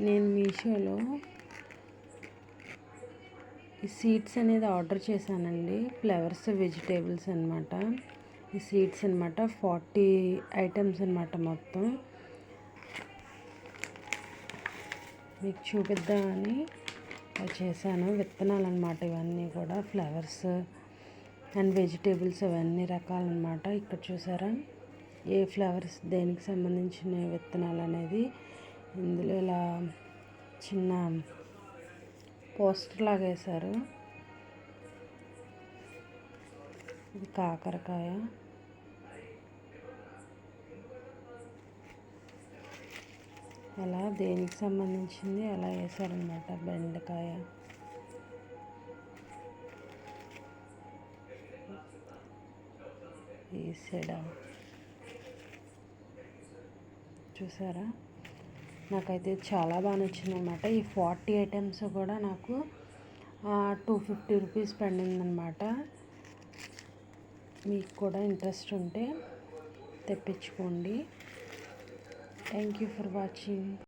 నేను మీషోలో ఈ సీడ్స్ అనేది ఆర్డర్ చేశానండి. ఫ్లవర్స్ వెజిటేబుల్స్ అనమాట. ఈ సీడ్స్ అనమాట 40 ఐటమ్స్ అనమాట. మొత్తం మీకు చూపిద్దామని చేశాను. విత్తనాలు అనమాట ఇవన్నీ కూడా. ఫ్లవర్స్ అండ్ వెజిటేబుల్స్ అవన్నీ రకాలన్నమాట. ఇక్కడ చూసారా ఏ ఫ్లవర్స్ దేనికి సంబంధించిన విత్తనాలు అనేది ఇందులో ఇలా చిన్న పోస్టర్ లాగా వేశారు. ఇది కాకరకాయ, అలా దేనికి సంబంధించింది అలా వేశారనమాట. బెండకాయ, ఈసెడ చూసారా. నాకైతే చాలా బాగా నచ్చింది అనమాట. ఈ 40 ఐటమ్స్ కూడా నాకు 250 రూపీస్ పడిందనమాట. మీకు కూడా ఇంట్రెస్ట్ ఉంటే తెప్పించుకోండి. Thank you for watching.